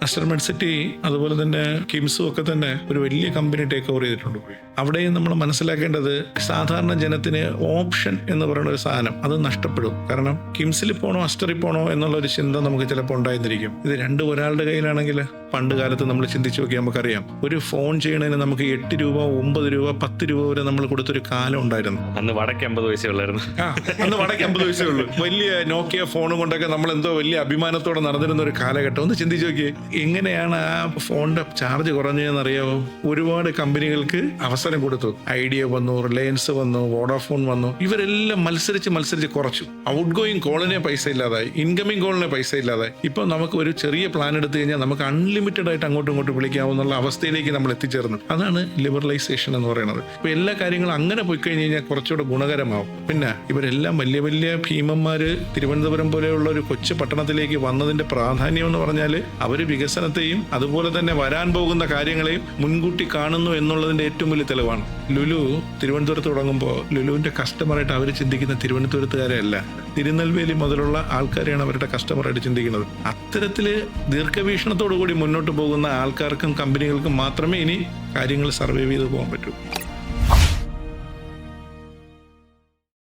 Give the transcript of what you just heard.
Aster Medcity അതുപോലെ തന്നെ കിംസും ഒക്കെ തന്നെ ഒരു വലിയ കമ്പനി ടേക്ക് ഓവർ ചെയ്തിട്ടുണ്ട്. അവിടെയും നമ്മൾ മനസ്സിലാക്കേണ്ടത് സാധാരണ ജനത്തിന് ഓപ്ഷൻ എന്ന് പറയുന്ന ഒരു സാധനം അത് നഷ്ടപ്പെടും. കാരണം കിംസിൽ പോണോ അസ്റ്ററിൽ പോണോ എന്നുള്ള ഒരു ചിന്ത നമുക്ക് ചിലപ്പോൾ ഉണ്ടായിരിക്കും. ഇത് രണ്ടും ഒരാളുടെ കയ്യിലാണെങ്കിൽ പണ്ട് കാലത്ത് നമ്മൾ ചിന്തിച്ചു നോക്കിയാൽ നമുക്കറിയാം, ഒരു ഫോൺ ചെയ്യണതിന് നമുക്ക് 8 രൂപ 9 രൂപ 10 രൂപ വരെ നമ്മൾ കൊടുത്തൊരു കാലം ഉണ്ടായിരുന്നു. അന്ന് വടക്ക് 50 പൈസ ഉള്ളായിരുന്നു. അന്ന് വടക്ക് 50 പൈസ ഉള്ളൂ. വലിയ നോക്കിയ ഫോണും കൊണ്ടൊക്കെ നമ്മൾ എന്തോ വലിയ അഭിമാനത്തോടെ നടന്നിരുന്ന ഒരു കാലഘട്ടം. ഒന്ന് ചിന്തിച്ചു നോക്കിയേ, എങ്ങനെയാണ് ആ ഫോണിന്റെ ചാർജ് കുറഞ്ഞതെന്നറിയാമോ? ഒരുപാട് കമ്പനികൾക്ക് അവസരം കൊടുത്തു. ഐഡിയ വന്നു, റിലയൻസ് വന്നു, വോഡാഫോൺ വന്നു. ഇവരെല്ലാം മത്സരിച്ച് കുറച്ചു. ഔട്ട് ഗോയിങ് കോളിനെ പൈസ ഇല്ലാതായി, ഇൻകമിംഗ് കോളിനെ പൈസ ഇല്ലാതായി. ഇപ്പൊ നമുക്ക് ഒരു ചെറിയ പ്ലാൻ എടുത്തു കഴിഞ്ഞാൽ നമുക്ക് അൺലിമിറ്റഡ് ആയിട്ട് അങ്ങോട്ടും ഇങ്ങോട്ടും വിളിക്കാവുന്ന അവസ്ഥയിലേക്ക് നമ്മൾ എത്തിച്ചേർന്നു. അതാണ് ലിബറലൈസേഷൻ എന്ന് പറയുന്നത്. ഇപ്പൊ എല്ലാ കാര്യങ്ങളും അങ്ങനെ പോയി കഴിഞ്ഞ് കഴിഞ്ഞാൽ കുറച്ചുകൂടെ ഗുണകരമാവും. പിന്നെ ഇവരെല്ലാം വലിയ വലിയ ഭീമന്മാര് തിരുവനന്തപുരം പോലെയുള്ള ഒരു കൊച്ചു പട്ടണത്തിലേക്ക് വന്നതിന്റെ പ്രാധാന്യം എന്ന് പറഞ്ഞാൽ അവര് വികസനത്തെയും അതുപോലെ തന്നെ വരാൻ പോകുന്ന കാര്യങ്ങളെയും മുൻകൂട്ടി കാണുന്നു എന്നുള്ളതിന്റെ ഏറ്റവും വലിയ തെളിവാണ്. ലുലു തിരുവനന്തപുരത്ത് തുടങ്ങുമ്പോൾ ലുലുവിന്റെ കസ്റ്റമറായിട്ട് അവർ ചിന്തിക്കുന്ന തിരുവനന്തപുരത്തുകാരെ അല്ല, തിരുനെൽവേലി മുതലുള്ള ആൾക്കാരെയാണ് അവരുടെ കസ്റ്റമറായിട്ട് ചിന്തിക്കുന്നത്. അത്തരത്തില് ദീർഘവീക്ഷണത്തോടു കൂടി മുന്നോട്ട് പോകുന്ന ആൾക്കാർക്കും കമ്പനികൾക്കും മാത്രമേ ഇനി കാര്യങ്ങൾ സർവൈവ് ചെയ്ത് പോകാൻ പറ്റൂ.